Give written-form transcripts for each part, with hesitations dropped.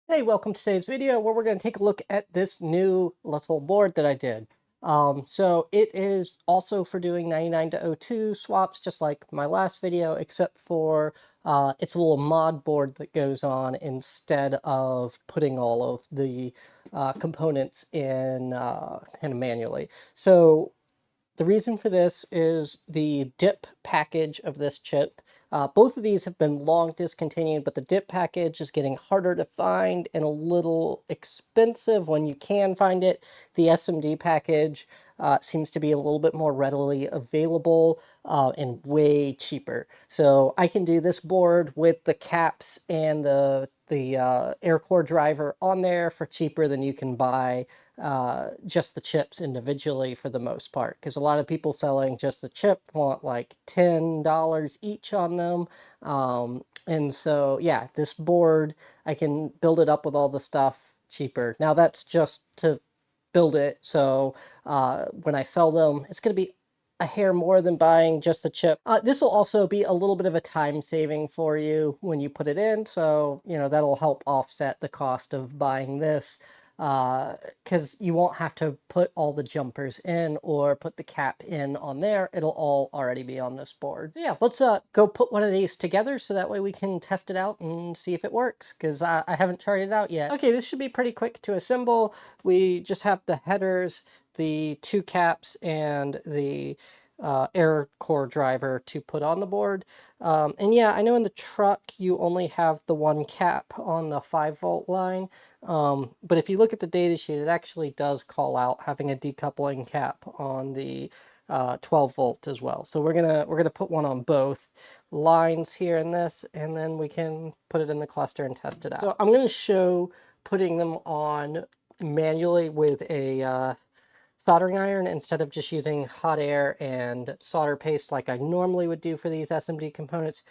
Hey, welcome to today's video where we're going to take a look at this new little board that I did. So it is also for doing 99 to 02 swaps, just like my last video, except for it's a little mod board that goes on instead of putting all of the components in kind of manually. So the reason for this is the dip package of this chip. Both of these have been long discontinued, but the dip package is getting harder to find and a little expensive when you can find it. The SMD package seems to be a little bit more readily available and way cheaper. So I can do this board with the caps and the air core driver on there for cheaper than you can buy just the chips individually for the most part, because a lot of people selling just the chip want like $10 each on them. And so yeah, this board, I can build it up with all the stuff cheaper. Now that's just to build it, so when I sell them, it's going to be a hair more than buying just the chip. This will also be a little bit of a time saving for you when you put it in, so that'll help offset the cost of buying this, because you won't have to put all the jumpers in or put the cap in on there. It'll all already be on this board. So yeah, let's go put one of these together so that way we can test it out and see if it works, because I haven't tried it out yet. Okay, this should be pretty quick to assemble. We just have the headers, the two caps, and the air core driver to put on the board. And yeah, I know in the truck you only have the one cap on the 5-volt line, but if you look at the datasheet, it actually does call out having a decoupling cap on the 12-volt as well. So we're gonna put one on both lines here in this, and then we can put it in the cluster and test it out. So I'm gonna show putting them on manually with a soldering iron instead of just using hot air and solder paste like I normally would do for these SMD components.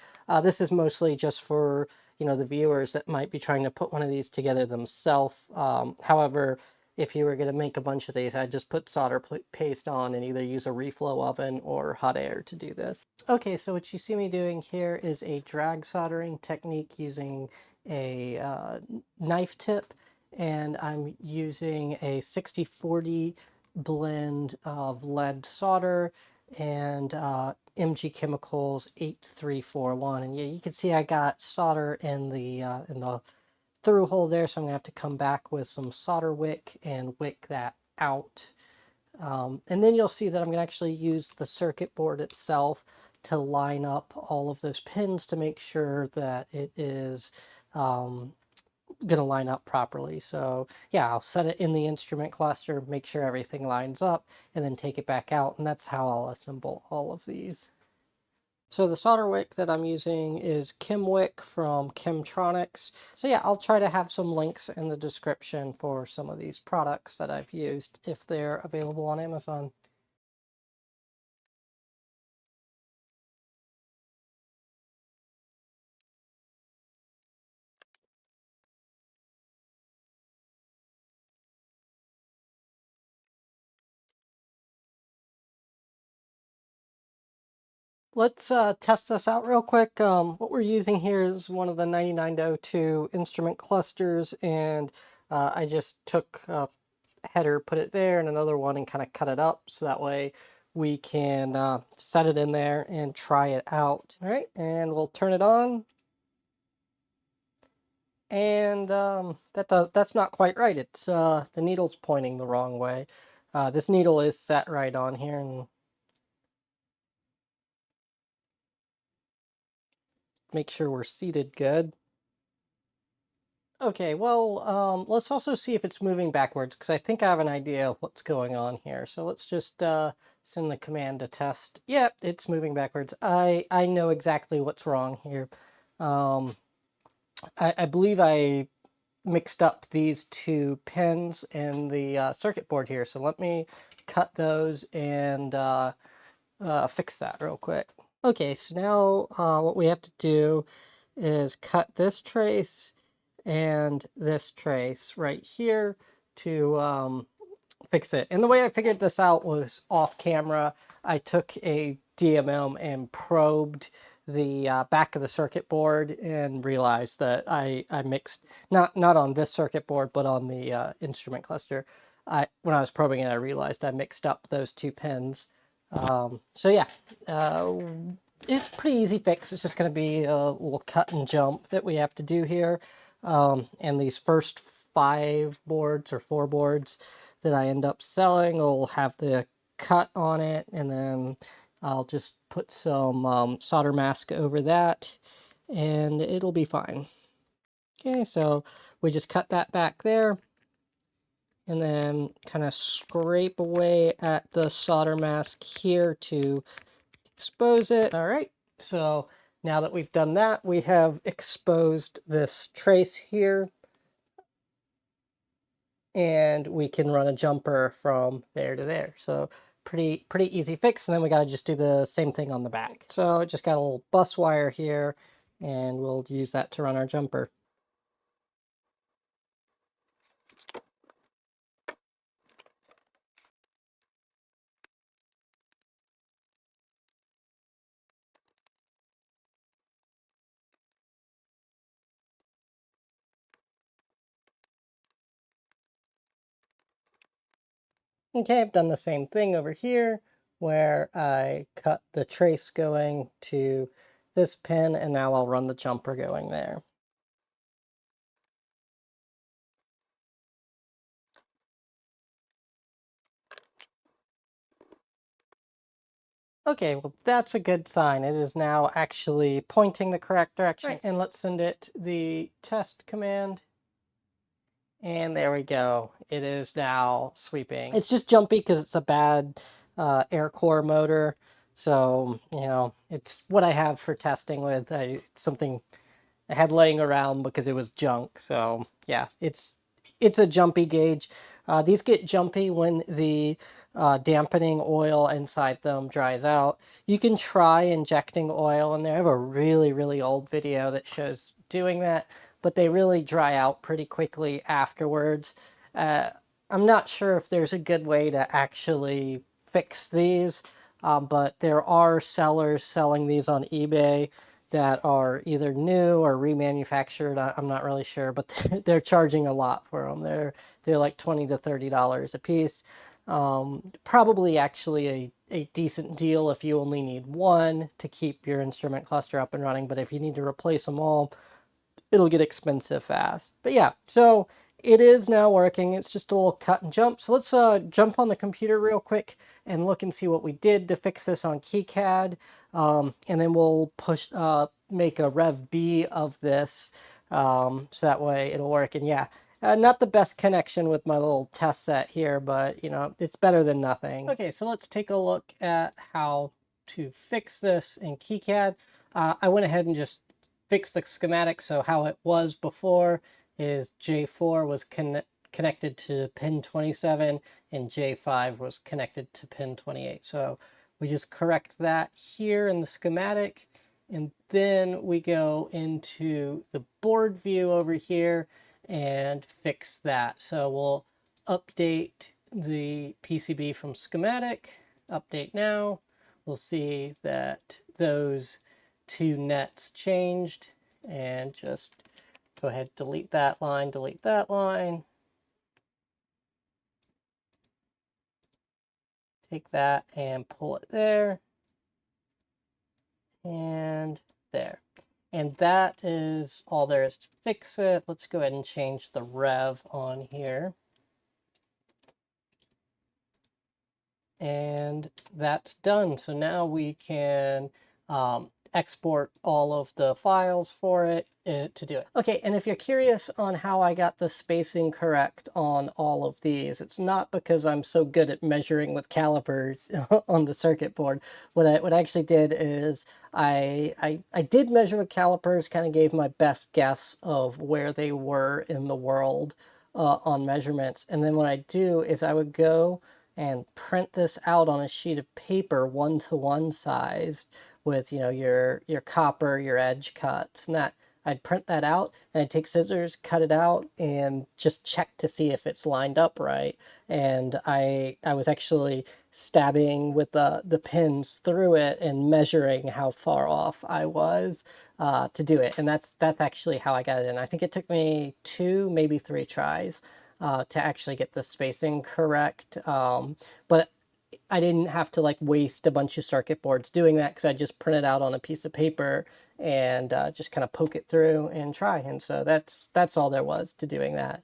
This is mostly just for the viewers that might be trying to put one of these together themselves. However, if you were going to make a bunch of these, I'd just put solder paste on and either use a reflow oven or hot air to do this. Okay, so what you see me doing here is a drag soldering technique using a knife tip, and I'm using a 60-40 blend of lead solder and MG Chemicals 8341. And yeah, you can see I got solder in the through hole there, so I'm gonna have to come back with some solder wick and wick that out. And then you'll see that I'm gonna actually use the circuit board itself to line up all of those pins to make sure that it is going to line up properly. So yeah, I'll set it in the instrument cluster, make sure everything lines up, and then take it back out, and that's how I'll assemble all of these. So the solder wick that I'm using is Chemwick from Chemtronics. So yeah, I'll try to have some links in the description for some of these products that I've used if they're available on Amazon. Let's test this out real quick. What we're using here is one of the 99 to 02 instrument clusters, and I just took a header, put it there, and another one, and kind of cut it up so that way we can set it in there and try it out. All right, and we'll turn it on. And that's not quite right. It's the needle's pointing the wrong way. This needle is set right on here, and make sure we're seated good. Okay, well, let's also see if it's moving backwards, because I think I have an idea of what's going on here. So let's just send the command to test. Yep, it's moving backwards. I know exactly what's wrong here. I believe I mixed up these two pins in the circuit board here. So let me cut those and fix that real quick. Okay, so now what we have to do is cut this trace and this trace right here to fix it. And the way I figured this out was off camera. I took a DMM and probed the back of the circuit board and realized that I mixed, not on this circuit board, but on the instrument cluster. When I was probing it, I realized I mixed up those two pins. So yeah, it's a pretty easy fix. It's just going to be a little cut and jump that we have to do here. And these first 5 boards or 4 boards that I end up selling will have the cut on it, and then I'll just put some solder mask over that and it'll be fine. Okay, so we just cut that back there and then kind of scrape away at the solder mask here to expose it. All right, so now that we've done that, we have exposed this trace here, and we can run a jumper from there to there. So pretty easy fix. And then we got to just do the same thing on the back. So just got a little bus wire here, and we'll use that to run our jumper. Okay, I've done the same thing over here where I cut the trace going to this pin, and now I'll run the jumper going there. Okay, well that's a good sign. It is now actually pointing the correct direction. Right, and let's send it the test command. And there we go. It is now sweeping. It's just jumpy because it's a bad air core motor. So, you know, it's what I have for testing with. It's something I had laying around because it was junk. So, yeah, it's a jumpy gauge. These get jumpy when the dampening oil inside them dries out. You can try injecting oil in there. I have a really old video that shows doing that, but they really dry out pretty quickly afterwards. I'm not sure if there's a good way to actually fix these, but there are sellers selling these on eBay that are either new or remanufactured. I'm not really sure, but they're charging a lot for them. They're like $20 to $30 a piece. Probably actually a decent deal if you only need one to keep your instrument cluster up and running, but if you need to replace them all, it'll get expensive fast. But yeah, so it is now working. It's just a little cut and jump. So let's jump on the computer real quick and look and see what we did to fix this on KiCad. And then we'll make a Rev B of this, so that way it'll work. And yeah, not the best connection with my little test set here, but you know, it's better than nothing. Okay, so let's take a look at how to fix this in KiCad. I went ahead and just fixed the schematic. So how it was before is J4 was connected to pin 27 and J5 was connected to pin 28. So we just correct that here in the schematic, and then we go into the board view over here and fix that. So we'll update the PCB from schematic, update now. We'll see that those 2 nets changed, and just go ahead, delete that line, take that and pull it there, and there. And that is all there is to fix it. Let's go ahead and change the rev on here. And that's done. So now we can export all of the files for it to do it. Okay, and if you're curious on how I got the spacing correct on all of these, it's not because I'm so good at measuring with calipers on the circuit board. What I actually did is I did measure with calipers, kind of gave my best guess of where they were in the world on measurements. And then what I do is I would go and print this out on a sheet of paper 1-to-1 sized with, you know, your copper, your edge cuts, and that I'd print that out and I'd take scissors, cut it out, and just check to see if it's lined up right. And I was actually stabbing with the pins through it and measuring how far off I was to do it. And that's actually how I got it in. I think it took me 2, maybe 3 tries to actually get the spacing correct. But I didn't have to like waste a bunch of circuit boards doing that because I just print it out on a piece of paper and just kind of poke it through and try. And so that's all there was to doing that.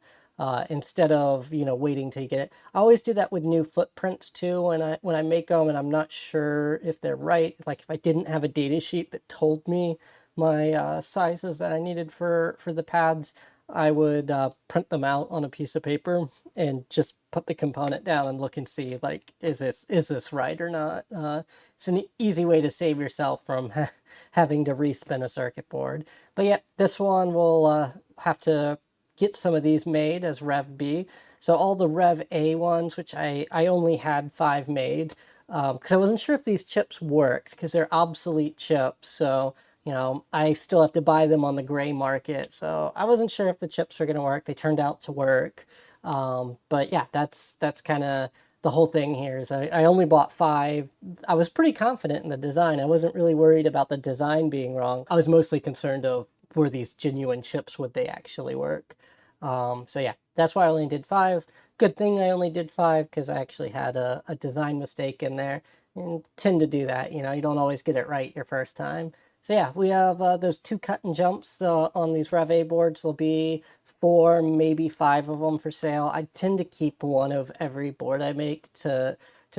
Instead of, you know, waiting till you get it. I always do that with new footprints too when I make them and I'm not sure if they're right. Like if I didn't have a data sheet that told me my sizes that I needed for the pads, I would print them out on a piece of paper and just put the component down and look and see like, is this right or not? It's an easy way to save yourself from having to respin a circuit board. But yeah, this one will have to get some of these made as Rev B. So all the Rev A ones, which I only had 5 made, because I wasn't sure if these chips worked because they're obsolete chips. So you know, I still have to buy them on the gray market. So I wasn't sure if the chips were going to work. They turned out to work. But yeah, that's kind of the whole thing here is I only bought 5. I was pretty confident in the design. I wasn't really worried about the design being wrong. I was mostly concerned of were these genuine chips, would they actually work? So yeah, that's why I only did 5. Good thing I only did 5 because I actually had a design mistake in there. And tend to do that, you know, you don't always get it right your first time. So yeah, we have those 2 cut and jumps on these Rev A boards. There'll be 4, maybe 5 of them for sale. I tend to keep one of every board I make to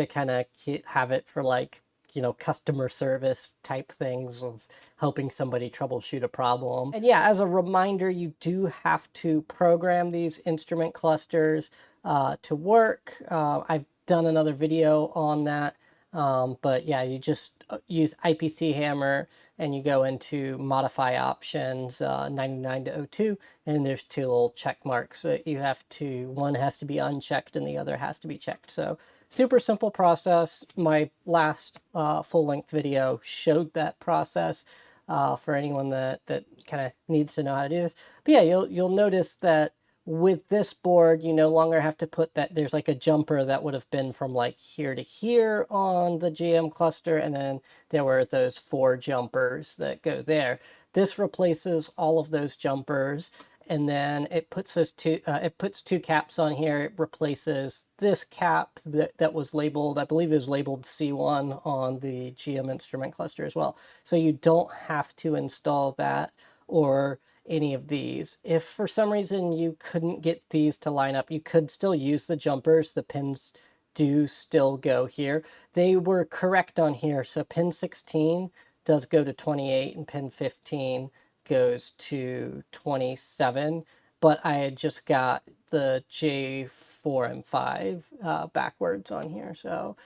kind of have it for like, you know, customer service type things of helping somebody troubleshoot a problem. And yeah, as a reminder, you do have to program these instrument clusters to work. I've done another video on that. But yeah, you just use IPC hammer and you go into modify options 99 to 02, and there's 2 little check marks that you have to, one has to be unchecked and the other has to be checked. So super simple process. My last full-length video showed that process for anyone that kind of needs to know how to do this. But yeah, you'll notice that with this board, you no longer have to put that, there's like a jumper that would have been from like here to here on the GM cluster, and then there were those 4 jumpers that go there. This replaces all of those jumpers, and then it puts those 2, it puts 2 caps on here. It replaces this cap that was labeled, I believe it was labeled C1 on the GM instrument cluster as well. So you don't have to install that or any of these. If for some reason you couldn't get these to line up, you could still use the jumpers. The pins do still go here. They were correct on here. So pin 16 does go to 28 and pin 15 goes to 27. But I had just got the J4 and 5 backwards on here. So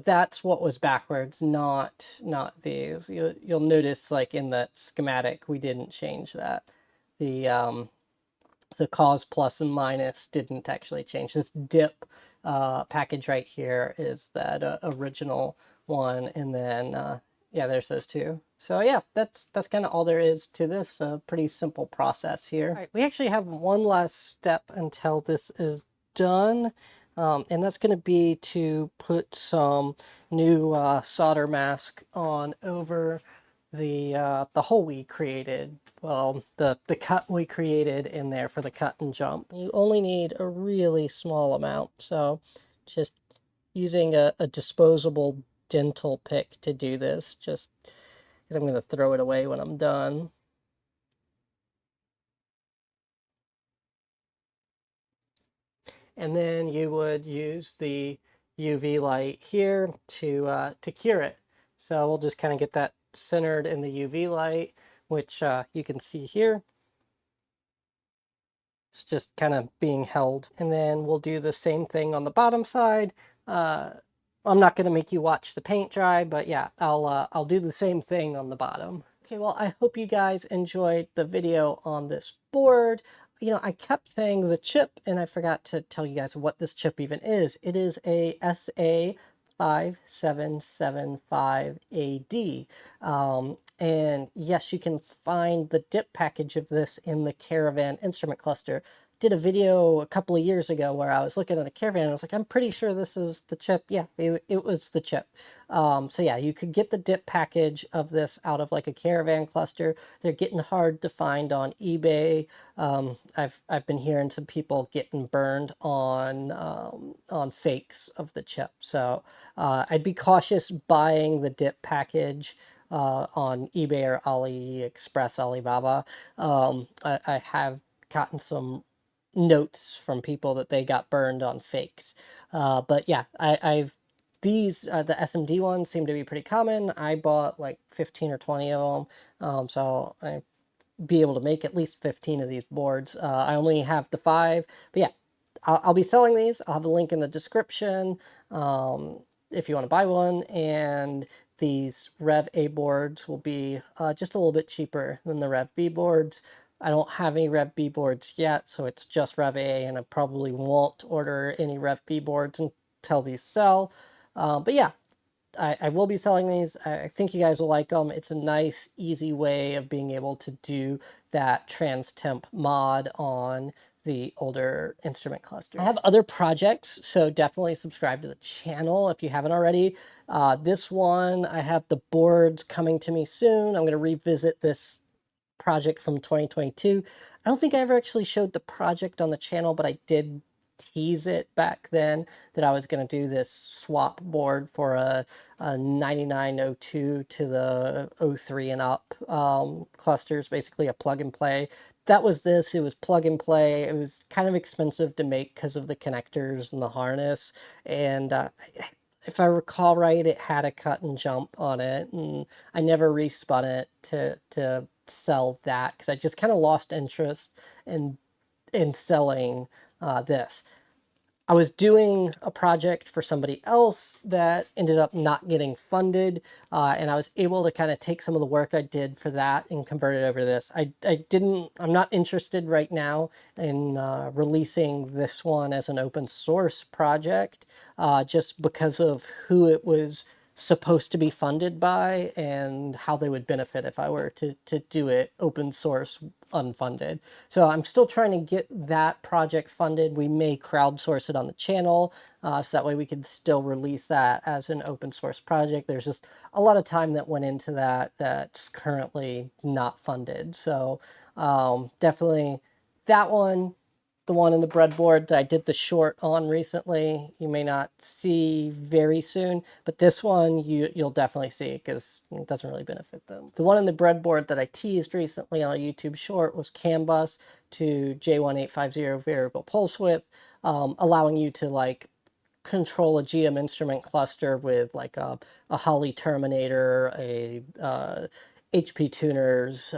that's what was backwards, not these. You'll notice like in that schematic, we didn't change that. The cause plus and minus didn't actually change. This dip package right here is that original one, and then yeah, there's those 2. So yeah, that's kind of all there is to this. Pretty simple process here. All right, we actually have one last step until this is done. And that's going to be to put some new solder mask on over the hole we created. Well, the cut we created in there for the cut and jump. You only need a really small amount, so just using a disposable dental pick to do this, just because I'm going to throw it away when I'm done. And then you would use the UV light here to cure it. So we'll just kind of get that centered in the UV light, which you can see here. It's just kind of being held. And then we'll do the same thing on the bottom side. I'm not going to make you watch the paint dry, but yeah, I'll do the same thing on the bottom. Okay, well, I hope you guys enjoyed the video on this board. You know, I kept saying the chip, and I forgot to tell you guys what this chip even is. It is a SA 5775AD. And yes, you can find the DIP package of this in the Caravan instrument cluster. Did a video a couple of years ago where I was looking at a Caravan and I was like, I'm pretty sure this is the chip. Yeah, it was the chip. So yeah, you could get the DIP package of this out of like a Caravan cluster. They're getting hard to find on eBay. I've been hearing some people getting burned on fakes of the chip. So I'd be cautious buying the DIP package on eBay or AliExpress, Alibaba. I have gotten some notes from people that they got burned on fakes. But yeah, I've these the SMD ones seem to be pretty common. I bought like 15 or 20 of them, so I be able to make at least 15 of these boards. I only have the 5, but yeah, I'll be selling these. I'll have a link in the description if you want to buy one, and these Rev A boards will be just a little bit cheaper than the Rev B boards. I don't have any Rev B boards yet, so it's just Rev A, and I probably won't order any Rev B boards until these sell. But yeah, I will be selling these. I think you guys will like them. It's a nice, easy way of being able to do that trans temp mod on the older instrument cluster. I have other projects, so definitely subscribe to the channel if you haven't already. This one, I have the boards coming to me soon. I'm going to revisit this project from 2022. I don't think I ever actually showed the project on the channel, but I did tease it back then that I was going to do this swap board for a 9902 to the 03 and up clusters, basically a plug and play. That was this. It was plug and play. It was kind of expensive to make because of the connectors and the harness. And if I recall right, it had a cut and jump on it, and I never respun it to sell that because I just kind of lost interest in selling this. I was doing a project for somebody else that ended up not getting funded, and I was able to kind of take some of the work I did for that and convert it over to this. I'm not interested right now in releasing this one as an open source project, just because of who it was supposed to be funded by and how they would benefit if I were to do it open source unfunded. So I'm still trying to get that project funded. We may crowdsource it on the channel, so that way we could still release that as an open source project. There's just a lot of time that went into that that's currently not funded. So definitely that one. The one in the breadboard that I did the short on recently, you may not see very soon, but this one you'll definitely see because it doesn't really benefit them. The one in the breadboard that I teased recently on a YouTube short was CAN bus to J1850 variable pulse width, allowing you to like control a GM instrument cluster with like a Holley terminator, a HP tuners,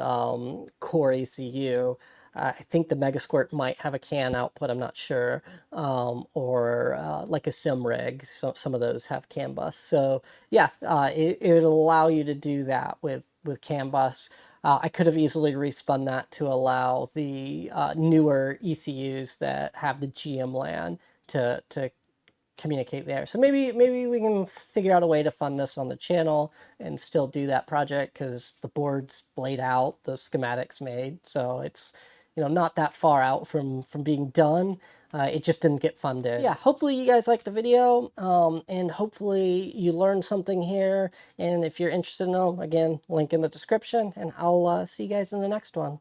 core ECU. I think the Megasquirt might have a CAN output, I'm not sure, or like a sim rig. So some of those have CAN bus. So yeah, it would allow you to do that with CAN bus. I could have easily respun that to allow the newer ECUs that have the GM LAN to communicate there. So maybe we can figure out a way to fund this on the channel and still do that project because the board's laid out, the schematics made, so it's, you know, not that far out from being done. It just didn't get funded. Yeah, hopefully you guys liked the video, and hopefully you learned something here. And if you're interested in them, again, link in the description, and I'll see you guys in the next one.